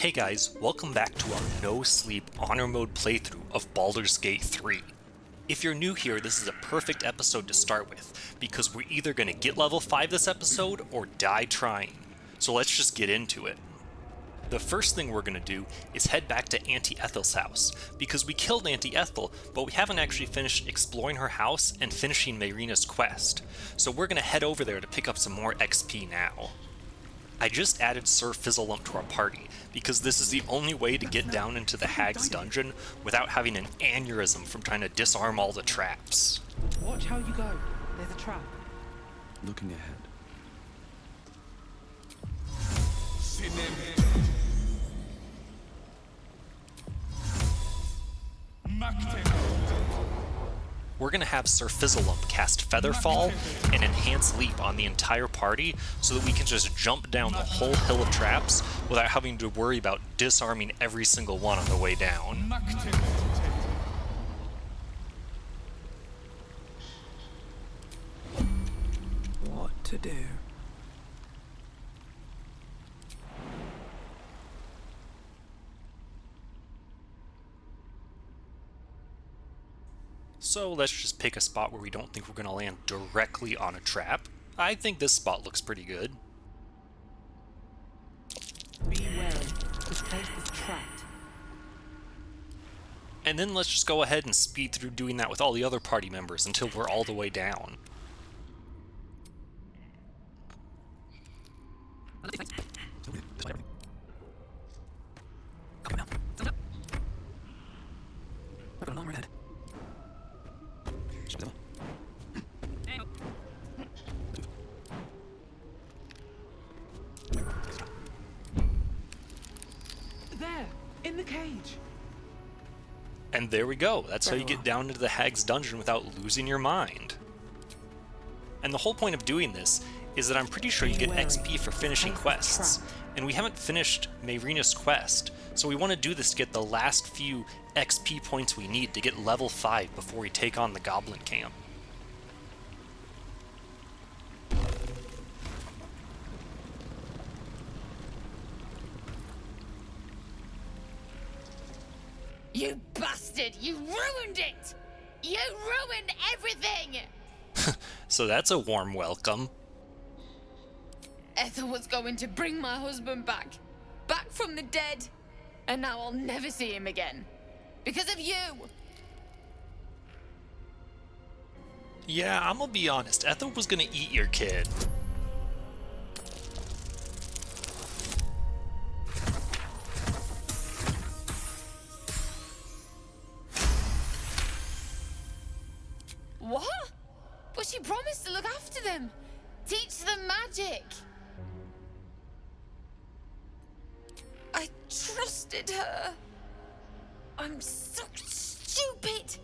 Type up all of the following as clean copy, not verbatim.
Hey guys, welcome back to our no-sleep honor mode playthrough of Baldur's Gate 3. If you're new here, this is a perfect episode to start with, because we're either going to get level 5 this episode or die trying. So let's just get into it. The first thing we're going to do is head back to Auntie Ethel's house, because we killed Auntie Ethel, but we haven't actually finished exploring her house and finishing Mayrina's quest, so we're going to head over there to pick up some more XP now. I just added Sir Fizzlelump to our party, because this is the only way to get down into the Hag's dungeon without having an aneurysm from trying to disarm all the traps. Watch how you go. There's a trap. Looking ahead. We're going to have Sir Fizzlelump cast Featherfall and Enhance Leap on the entire party so that we can just jump down the whole hill of traps without having to worry about disarming every single one on the way down. What to do? So let's just pick a spot where we don't think we're going to land directly on a trap. I think this spot looks pretty good. Be wary. This place is trapped. And then let's just go ahead and speed through doing that with all the other party members until we're all the way down. There, in the cage. And there we go. That's how you get down into the Hag's dungeon without losing your mind. And the whole point of doing this is that I'm pretty sure you get XP for finishing quests. And we haven't finished Mayrina's quest, so we want to do this to get the last few XP points we need to get level 5 before we take on the Goblin Camp. You bastard! You ruined it! You ruined everything! So that's a warm welcome. Ethel was going to bring my husband back. Back from the dead. And now I'll never see him again. Because of you! Yeah, I'm gonna be honest. Ethel was gonna eat your kid. What? But she promised to look after them. Teach them magic. I trusted her. I'm so stupid.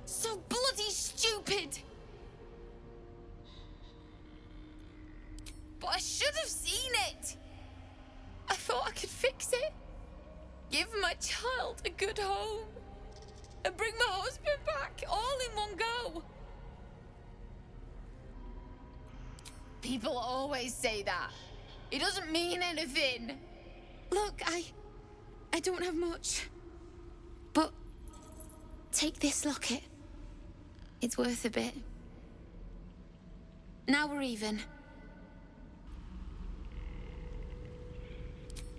So bloody stupid. But I should have seen it. I thought I could fix it. Give my child a good home. And bring my husband back all in one go. People always say that. It doesn't mean anything. Look, I don't have much. But take this locket. It's worth a bit. Now we're even.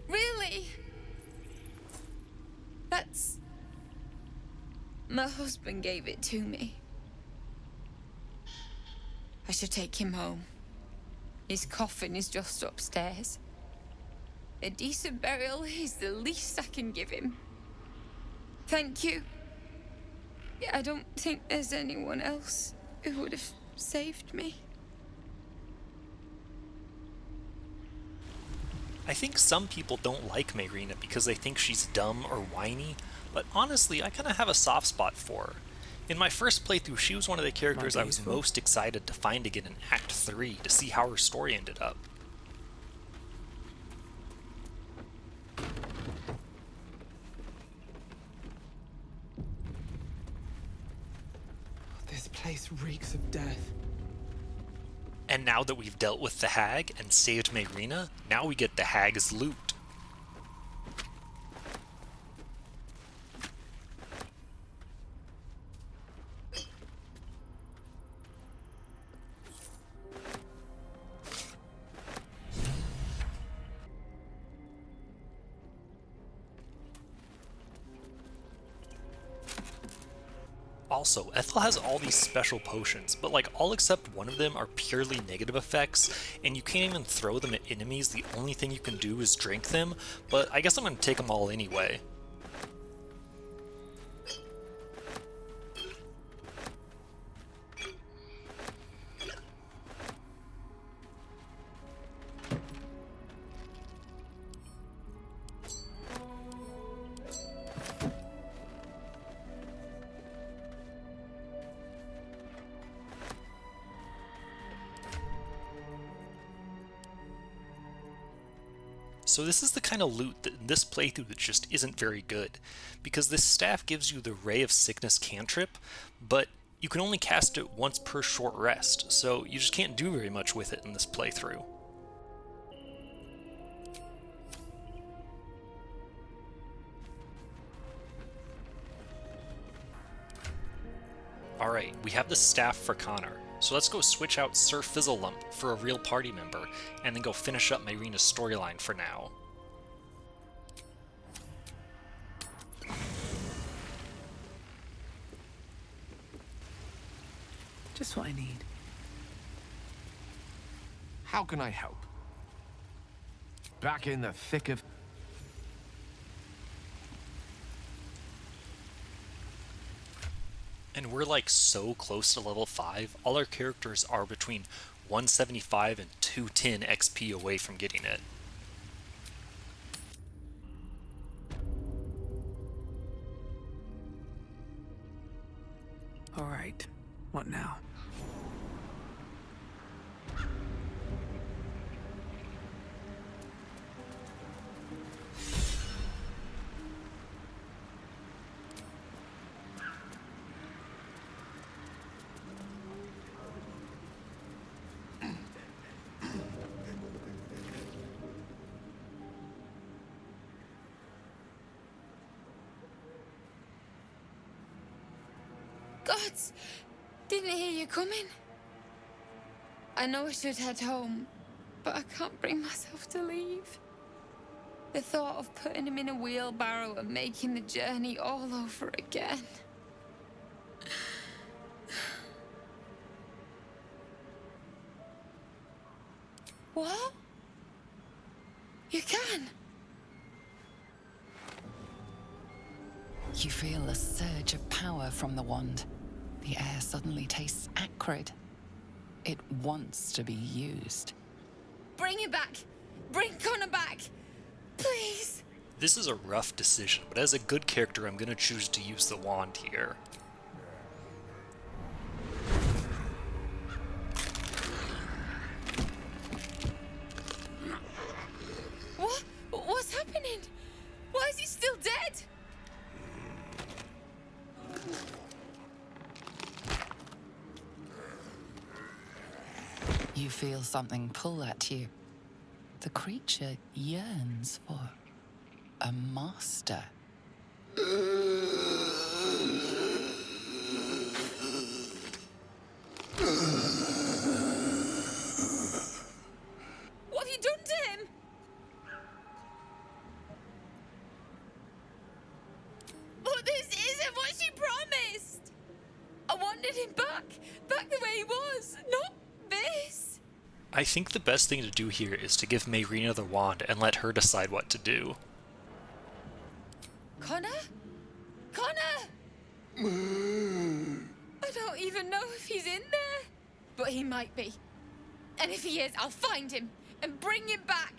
Really? That's... My husband gave it to me. I should take him home. His coffin is just upstairs. A decent burial is the least I can give him. Thank you. I don't think there's anyone else who would have saved me. I think some people don't like Mayrina because they think she's dumb or whiny, but honestly, I kind of have a soft spot for her. In my first playthrough, she was one of the characters I was most excited to find again in Act 3 to see how her story ended up. This place reeks of death. And now that we've dealt with the hag and saved Mayrina, now we get the hag's loot. Also, Ethel has all these special potions, but like all except one of them are purely negative effects, and you can't even throw them at enemies. The only thing you can do is drink them, but I guess I'm gonna take them all anyway. So this is the kind of loot that in this playthrough that just isn't very good, because this staff gives you the Ray of Sickness cantrip, but you can only cast it once per short rest, so you just can't do very much with it in this playthrough. Alright, we have the staff for Connor, so let's go switch out Sir Fizzlelump for a real party member, and then go finish up Myrina's storyline for now. Just what I need. How can I help? Back in the thick of... And we're like so close to level 5, all our characters are between 175 and 210 XP away from getting it. All right. What now? Gods! Didn't hear you coming. I know I should head home, but I can't bring myself to leave. The thought of putting him in a wheelbarrow and making the journey all over again. What? You can? You feel a surge of power from the wand. The air suddenly tastes acrid. It wants to be used. Bring him back! Bring Connor back! Please! This is a rough decision, but as a good character I'm gonna choose to use the wand here. What? What's happening? Why is he still dead? You feel something pull at you. The creature yearns for a master. What have you done to him? But this isn't what she promised! I wanted him back the way he was, not this! I think the best thing to do here is to give Myrina the wand and let her decide what to do. Connor? Connor! I don't even know if he's in there, but he might be. And if he is, I'll find him and bring him back.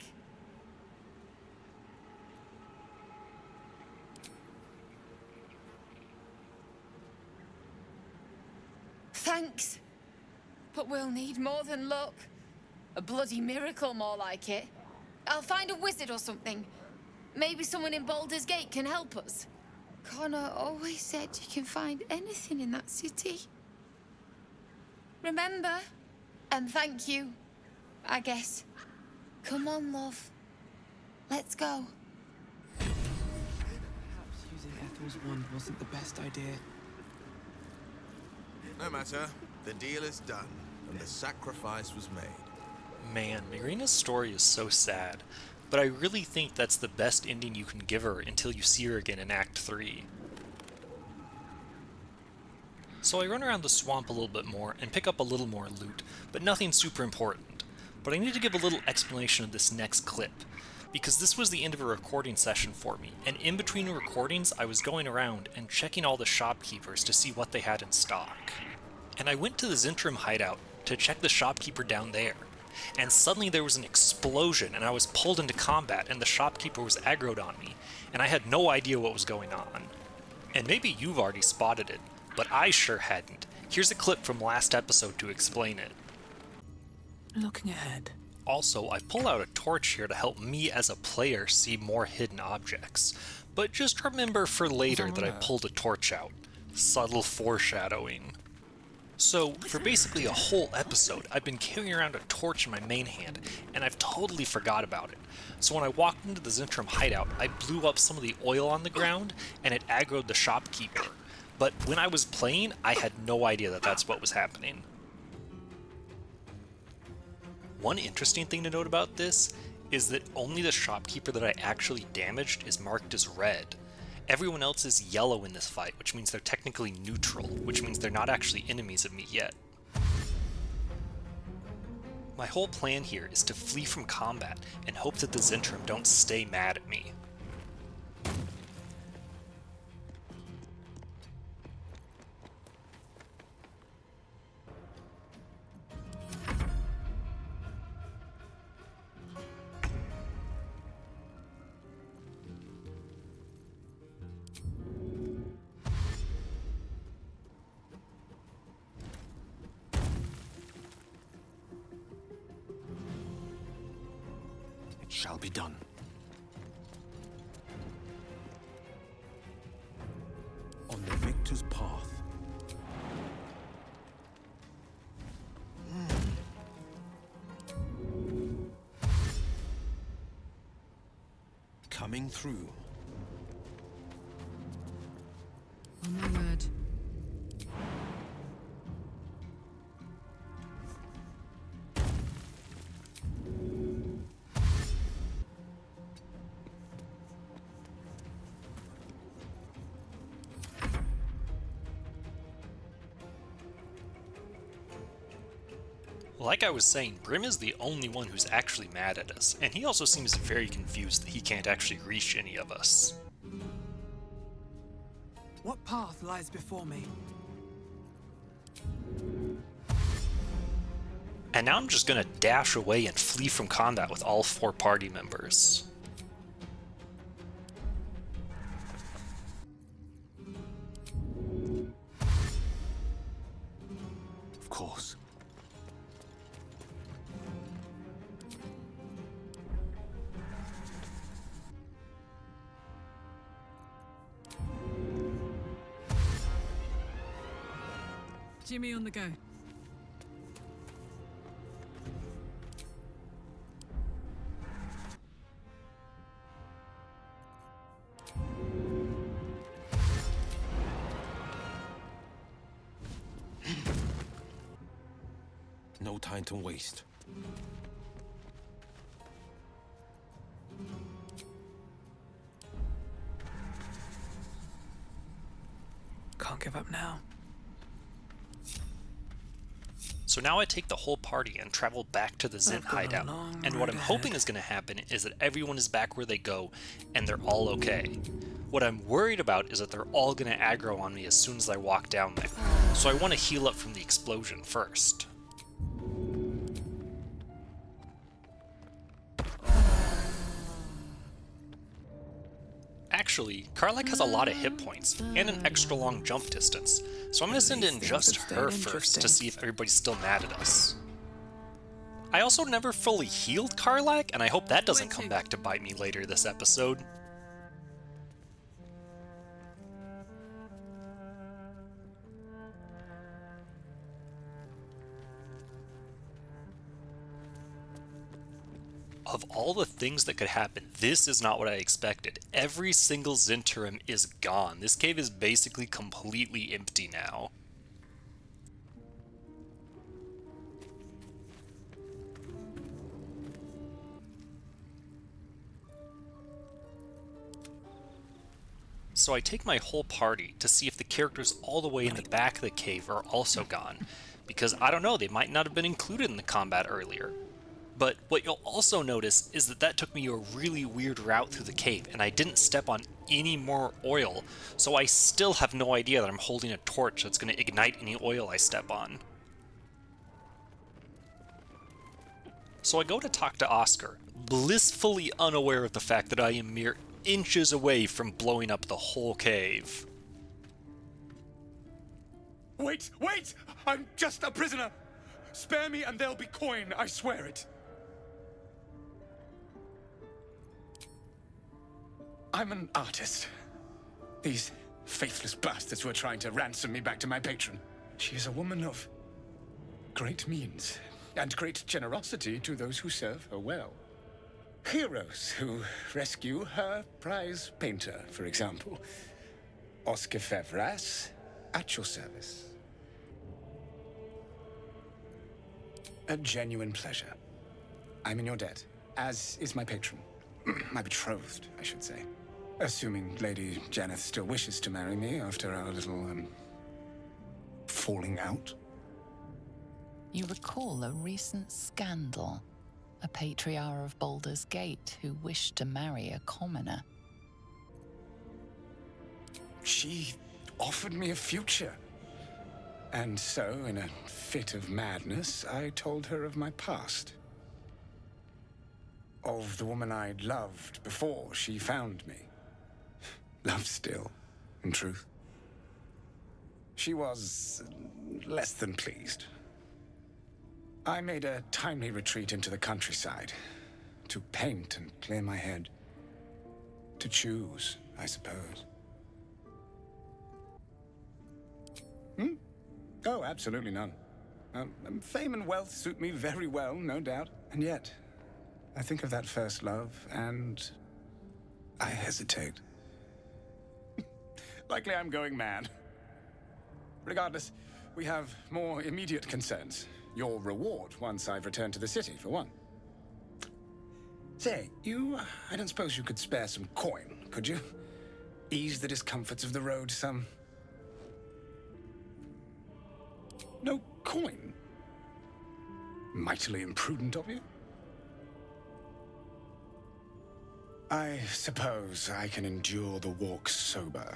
Thanks. But we'll need more than luck. A bloody miracle, more like it. I'll find a wizard or something. Maybe someone in Baldur's Gate can help us. Connor always said you can find anything in that city. Remember? And thank you, I guess. Come on, love. Let's go. Perhaps using Ethel's wand wasn't the best idea. No matter. The deal is done, and the sacrifice was made. Man, Myrina's story is so sad, but I really think that's the best ending you can give her until you see her again in Act 3. So I run around the swamp a little bit more and pick up a little more loot, but nothing super important. But I need to give a little explanation of this next clip, because this was the end of a recording session for me, and in between recordings I was going around and checking all the shopkeepers to see what they had in stock. And I went to the Zhentarim hideout to check the shopkeeper down there, and suddenly there was an explosion and I was pulled into combat and the shopkeeper was aggroed on me, and I had no idea what was going on. And maybe you've already spotted it, but I sure hadn't. Here's a clip from last episode to explain it. Looking ahead. Also, I pull out a torch here to help me as a player see more hidden objects, but just remember for later that I pulled a torch out. Subtle foreshadowing. So, for basically a whole episode, I've been carrying around a torch in my main hand, and I've totally forgot about it. So when I walked into the Zhentarim hideout, I blew up some of the oil on the ground, and it aggroed the shopkeeper. But when I was playing, I had no idea that that's what was happening. One interesting thing to note about this is that only the shopkeeper that I actually damaged is marked as red. Everyone else is yellow in this fight, which means they're technically neutral, which means they're not actually enemies of me yet. My whole plan here is to flee from combat and hope that the Zhentarim don't stay mad at me. It shall be done. On the victor's path. Coming through. On my word. Like I was saying, Brim is the only one who's actually mad at us, and he also seems very confused that he can't actually reach any of us. What path lies before me? And now I'm just gonna dash away and flee from combat with all 4 party members. Of course. Jimmy on the go. No time to waste. Can't give up now. So now I take the whole party and travel back to the Zhent I've got a hideout, long and what road I'm hoping ahead. is going to happen is that everyone is back where they go, and they're all okay. What I'm worried about is that they're all going to aggro on me as soon as I walk down there, so I want to heal up from the explosion first. Actually, Karlach has a lot of hit points, and an extra long jump distance, so I'm going to send in These things just have stayed her first to interesting. see if everybody's still mad at us. I also never fully healed Karlach, and I hope that doesn't come back to bite me later this episode. Of all the things that could happen, this is not what I expected. Every single Zhentarim is gone. This cave is basically completely empty now. So I take my whole party to see if the characters all the way in the back of the cave are also gone, because I don't know, they might not have been included in the combat earlier. But what you'll also notice is that that took me a really weird route through the cave, and I didn't step on any more oil, so I still have no idea that I'm holding a torch that's going to ignite any oil I step on. So I go to talk to Oscar, blissfully unaware of the fact that I am mere inches away from blowing up the whole cave. Wait, wait! I'm just a prisoner! Spare me and there'll be coin, I swear it. I'm an artist. These faithless bastards were trying to ransom me back to my patron. She is a woman of great means and great generosity to those who serve her well. Heroes who rescue her prize painter, for example. Oscar Fevras, at your service. A genuine pleasure. I'm in your debt, as is my patron. My betrothed, I should say. Assuming Lady Janeth still wishes to marry me after our little, falling out. You recall a recent scandal. A patriarch of Baldur's Gate who wished to marry a commoner. She offered me a future. And so, in a fit of madness, I told her of my past. Of the woman I'd loved before she found me. Love still, in truth. She was less than pleased. I made a timely retreat into the countryside. To paint and clear my head. To choose, I suppose. Oh, absolutely none. Fame and wealth suit me very well, no doubt. And yet, I think of that first love, and I hesitate. Likely I'm going mad. Regardless, we have more immediate concerns. Your reward once I've returned to the city, for one. Say, I don't suppose you could spare some coin, could you? Ease the discomforts of the road some. No coin? Mightily imprudent of you. I suppose I can endure the walk sober.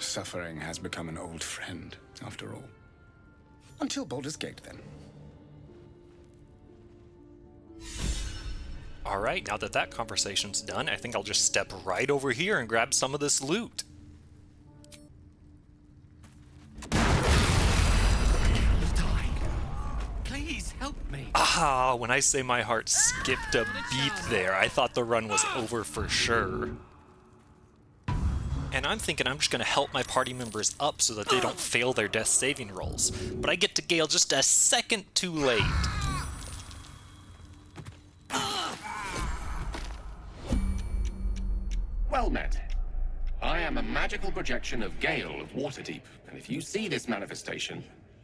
Suffering has become an old friend, after all. Until Baldur's Gate, then. Alright, now that that conversation's done, I think I'll just step right over here and grab some of this loot. Please help me. Ah, when I say my heart skipped a beat there, I thought the run was over for sure. And I'm thinking I'm just going to help my party members up so that they don't fail their death saving rolls. But I get to Gale just a second too late. Well met. I am a magical projection of Gale of Waterdeep, and if you see this manifestation,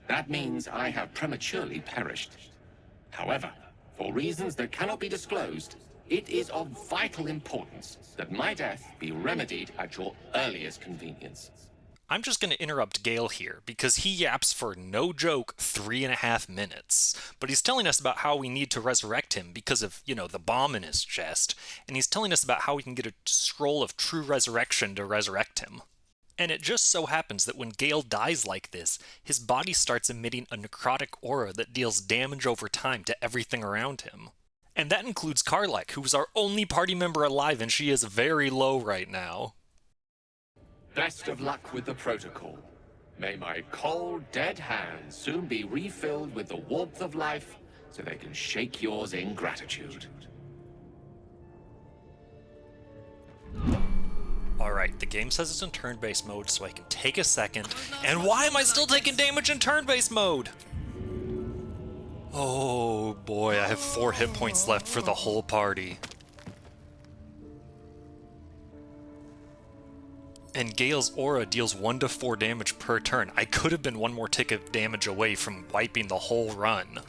that means I have prematurely perished. However, for reasons that cannot be disclosed, it is of vital importance that my death be remedied at your earliest convenience. I'm just going to interrupt Gale here, because he yaps for, no joke, 3.5 minutes. But he's telling us about how we need to resurrect him because of, the bomb in his chest, and he's telling us about how we can get a scroll of true resurrection to resurrect him. And it just so happens that when Gale dies like this, his body starts emitting a necrotic aura that deals damage over time to everything around him. And that includes Karlek, who's our only party member alive, and she is very low right now. Best of luck with the protocol. May my cold, dead hands soon be refilled with the warmth of life so they can shake yours in gratitude. Alright, the game says it's in turn-based mode, so I can take a second. And why am I still taking damage in turn-based mode? Oh boy, I have 4 hit points left for the whole party. And Gale's aura deals 1 to 4 damage per turn. I could have been 1 more tick of damage away from wiping the whole run.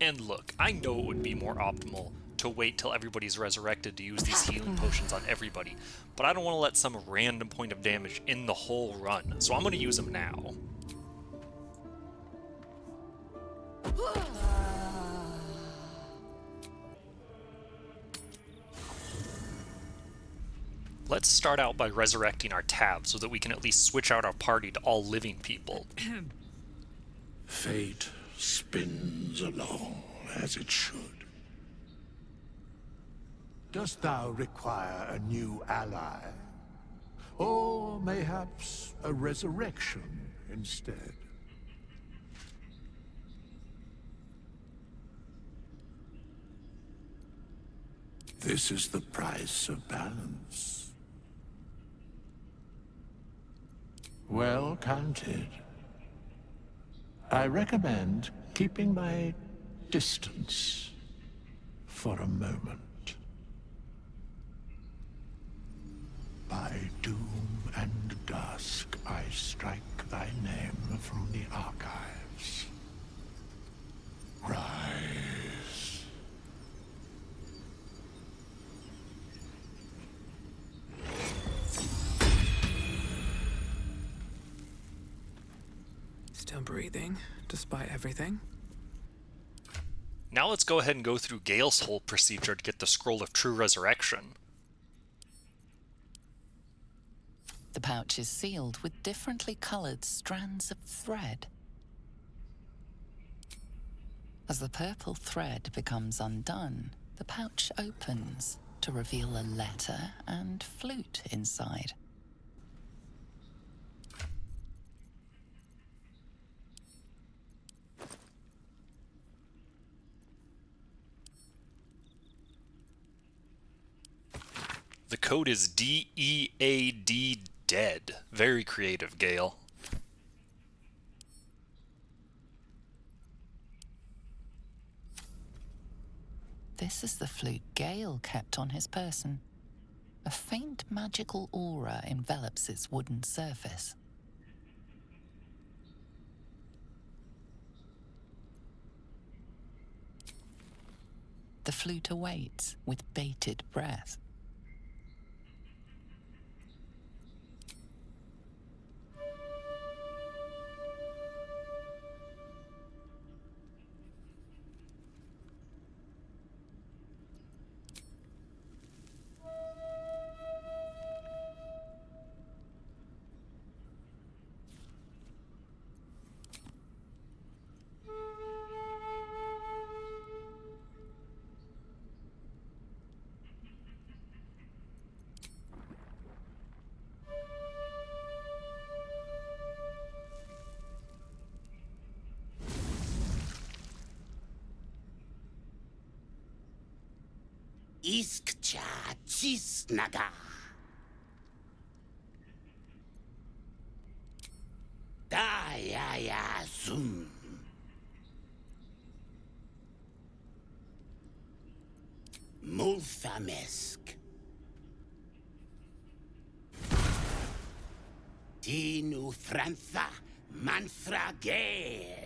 And look, I know it would be more optimal to wait till everybody's resurrected to use these healing potions on everybody, but I don't want to let some random point of damage in the whole run, so I'm going to use them now. Let's start out by resurrecting our tab so that we can at least switch out our party to all living people. Fate spins along as it should. Dost thou require a new ally? Or mayhaps a resurrection instead? This is the price of balance. Well counted. I recommend keeping my distance for a moment. By doom and dusk, I strike thy name from the archives. Rise. Still breathing, despite everything. Now let's go ahead and go through Gale's whole procedure to get the Scroll of True Resurrection. The pouch is sealed with differently colored strands of thread. As the purple thread becomes undone, the pouch opens to reveal a letter and flute inside. The code is DEAD dead. Very creative, Gale. This is the flute Gale kept on his person. A faint magical aura envelops its wooden surface. The flute awaits with bated breath. Iskcha Cisnaga. Dayaya Zum. Multhamesk. Tinu Frantha Manthra Gale.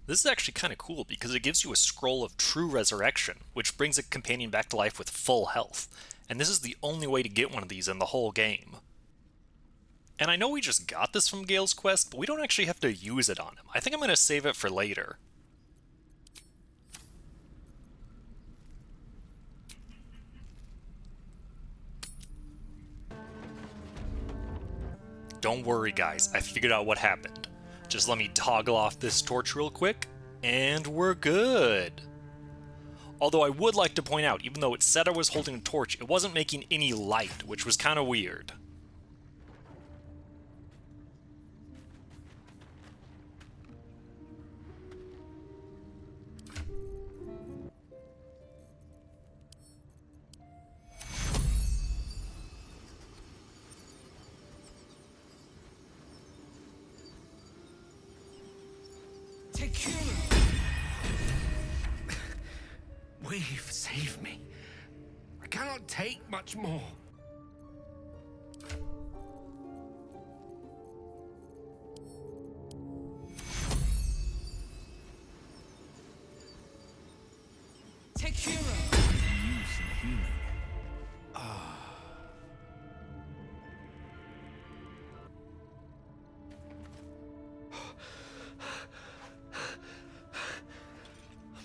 This is actually kind of cool because it gives you a Scroll of True Resurrection, which brings a companion back to life with full health. And this is the only way to get one of these in the whole game. And I know we just got this from Gale's quest, but we don't actually have to use it on him. I think I'm going to save it for later. Don't worry guys, I figured out what happened. Just let me toggle off this torch real quick, and we're good. Although I would like to point out, even though it said I was holding a torch, it wasn't making any light, which was kind of weird. We've saved me. I cannot take much more. Take Hero. Use some healing.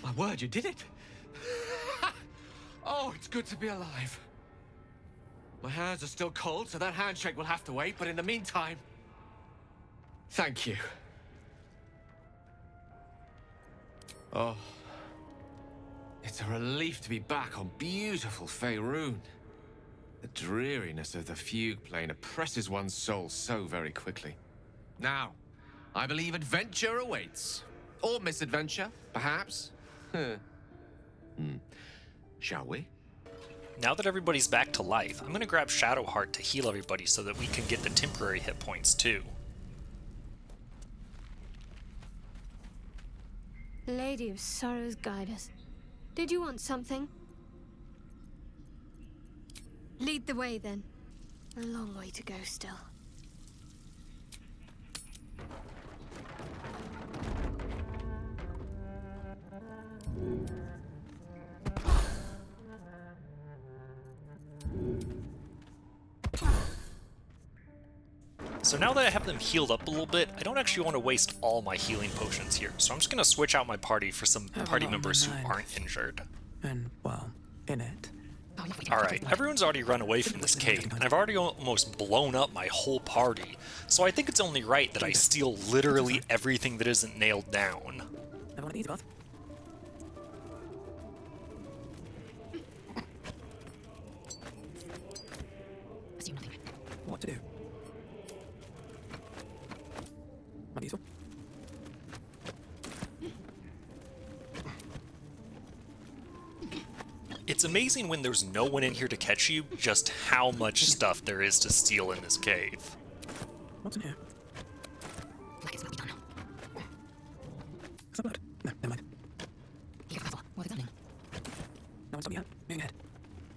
My word, you did it! Oh, it's good to be alive. My hands are still cold, so that handshake will have to wait, but in the meantime... Thank you. Oh. It's a relief to be back on beautiful Faerun. The dreariness of the fugue plane oppresses one's soul so very quickly. Now, I believe adventure awaits. Or misadventure, perhaps. Shall we? Now that everybody's back to life, I'm gonna grab Shadowheart to heal everybody so that we can get the temporary hit points too. Lady of Sorrows, guide us. Did you want something? Lead the way then. A long way to go still. So now that I have them healed up a little bit, I don't actually want to waste all my healing potions here, so I'm just going to switch out my party for some party members who aren't injured. And, well, in it. Alright, everyone's already run away from this cave, and I've already almost blown up my whole party, so I think it's only right that I steal literally everything that isn't nailed down. Have one of these, both. What to do? My diesel. It's amazing when there's no one in here to catch you, just how much stuff there is to steal in this cave. What's in here? Like it's not done. Is that blood? No, never mind. Be careful. What is happening? No one's got me out. Moving ahead.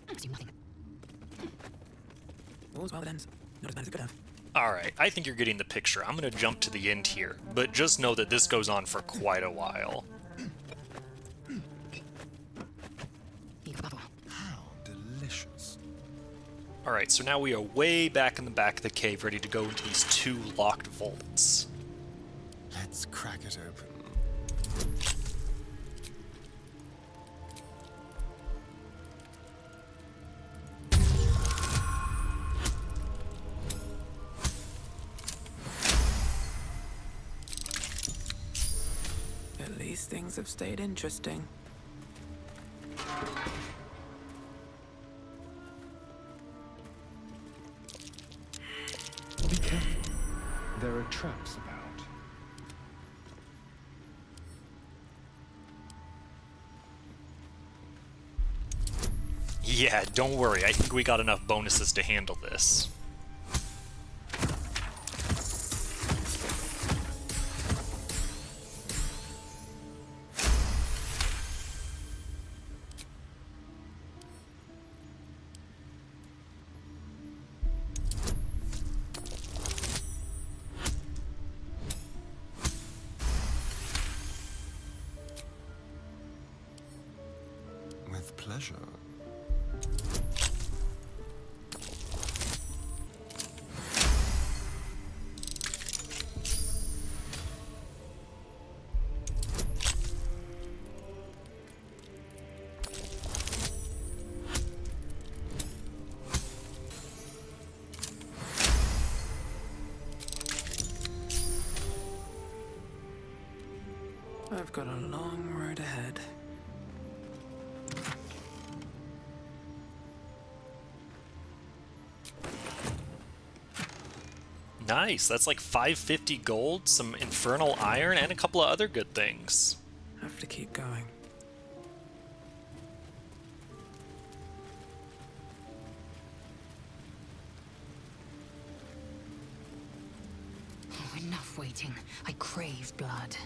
I see nothing. All's well that ends. Not as bad as it could have. Alright, I think you're getting the picture. I'm gonna jump to the end here, but just know that this goes on for quite a while. How delicious. Alright, so now we are way back in the back of the cave, ready to go into these two locked vaults. Let's crack it open. At least things have stayed interesting. Be careful. There are traps about. Yeah, don't worry, I think we got enough bonuses to handle this. With pleasure. I've got a long road ahead. Nice, that's like 550 gold, some infernal iron, and a couple of other good things. Have to keep going. Oh, enough waiting. I crave blood.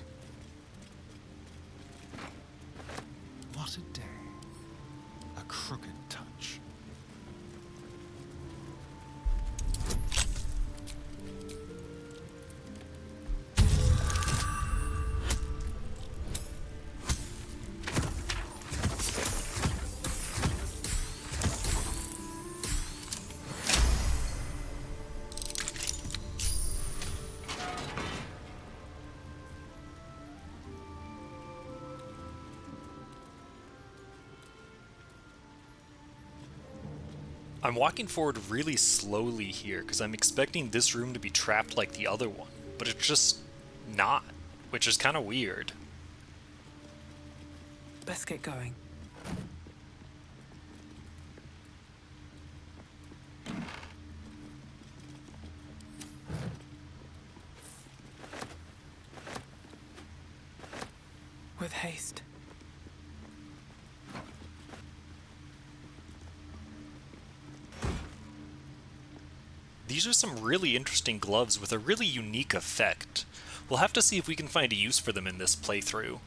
What a day. A crooked touch. I'm walking forward really slowly here because I'm expecting this room to be trapped like the other one, but it's just not, which is kind of weird. Let's get going. With haste. These are some really interesting gloves with a really unique effect. We'll have to see if we can find a use for them in this playthrough.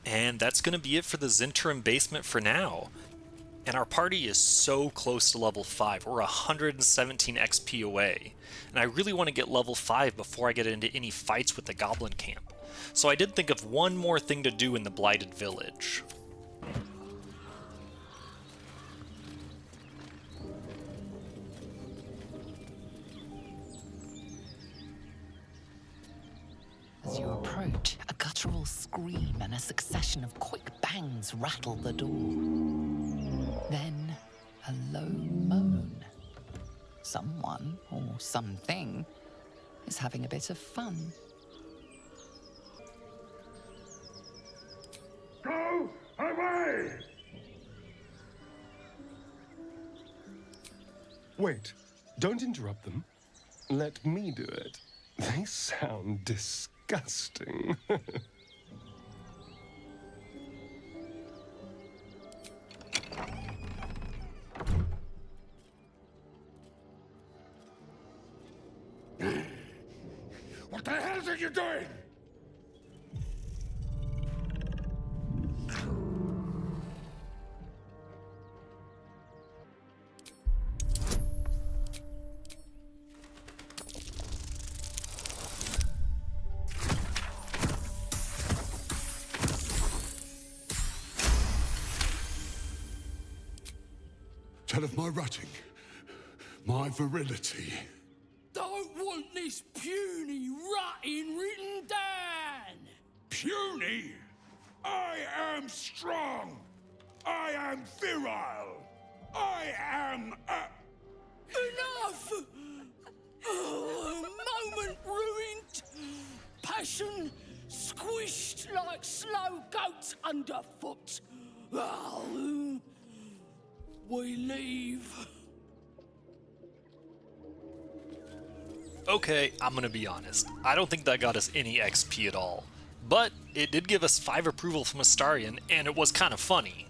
And that's going to be it for the Zhentarim basement for now. And our party is so close to level 5. We're 117 XP away. And I really want to get level 5 before I get into any fights with the Goblin Camp. So I did think of one more thing to do in the Blighted Village. As you approach, a guttural scream and a succession of quick bangs rattle the door. Then, a low moan. Someone, or something, is having a bit of fun. Go away! Wait, don't interrupt them. Let me do it. They sound disgusting. What the hell are you doing? Tell of my rutting, my virility. Don't want this puny rutting written down. Puny? I am strong. I am virile. I am Enough! Moment ruined. Passion squished like slow goats underfoot. We leave. Okay, I'm gonna be honest. I don't think that got us any XP at all. But it did give us 5 approval from Astarion, and it was kind of funny.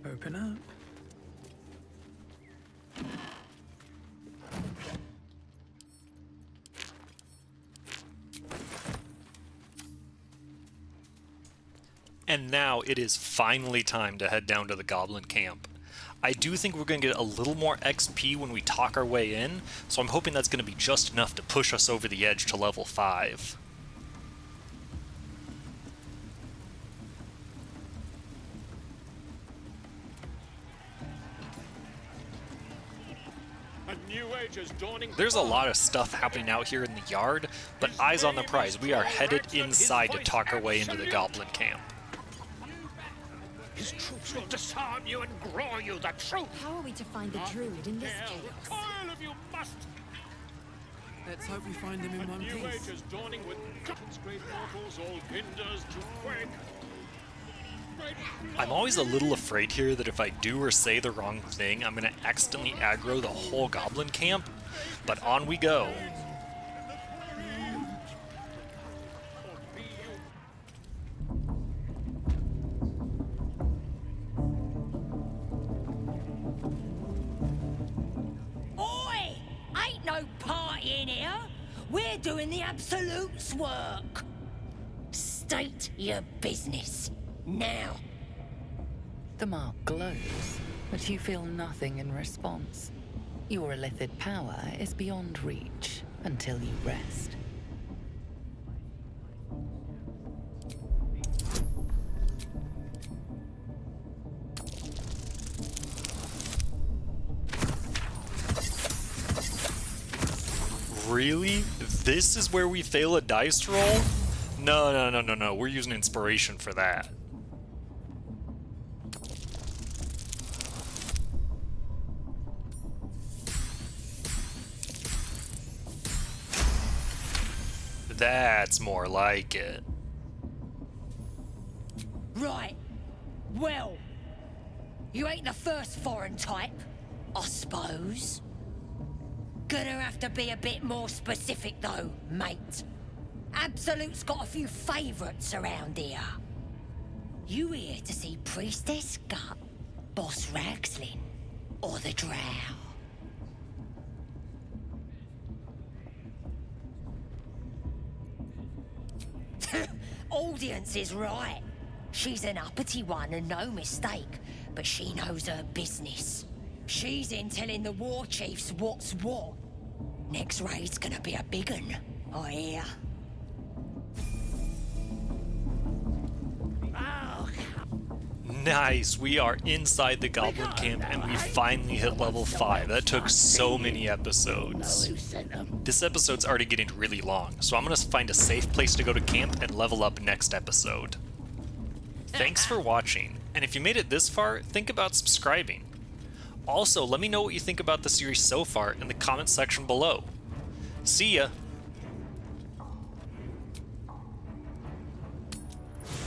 Open up. And now it is finally time to head down to the Goblin Camp. I do think we're going to get a little more XP when we talk our way in, so I'm hoping that's going to be just enough to push us over the edge to level 5. There's a lot of stuff happening out here in the yard, but eyes on the prize, we are headed inside to talk our way into the Goblin Camp. His troops will disarm you and grow you the truth. How are we to find the druid in this chaos? All of you must. Let's hope we find them in one New piece. age is dawning with great mortals, all hinders to quake. I'm always a little afraid here that if I do or say the wrong thing, I'm going to accidentally aggro the whole Goblin Camp, but on we go. Oi! Ain't no party in here. We're doing the Absolute's work. State your business. Now. The mark glows, but you feel nothing in response. Your illithid power is beyond reach until you rest. Really? This is where we fail a dice roll? No. We're using inspiration for that. That's more like it. Right. Well, you ain't the first foreign type, I suppose. Gonna have to be a bit more specific though, mate. Absolute's got a few favourites around here. You here to see Priestess Gut, Boss Ragslin, or the Drow? Audience is right. She's an uppity one and no mistake, but she knows her business. She's in telling the war chiefs what's what. Next raid's gonna be a big un, I hear. Nice, we are inside the goblin camp and we finally hit level 5. That took so many episodes. This episode's already getting really long, so I'm gonna find a safe place to go to camp and level up next episode. Thanks for watching, and if you made it this far, think about subscribing. Also, let me know what you think about the series so far in the comment section below. See ya!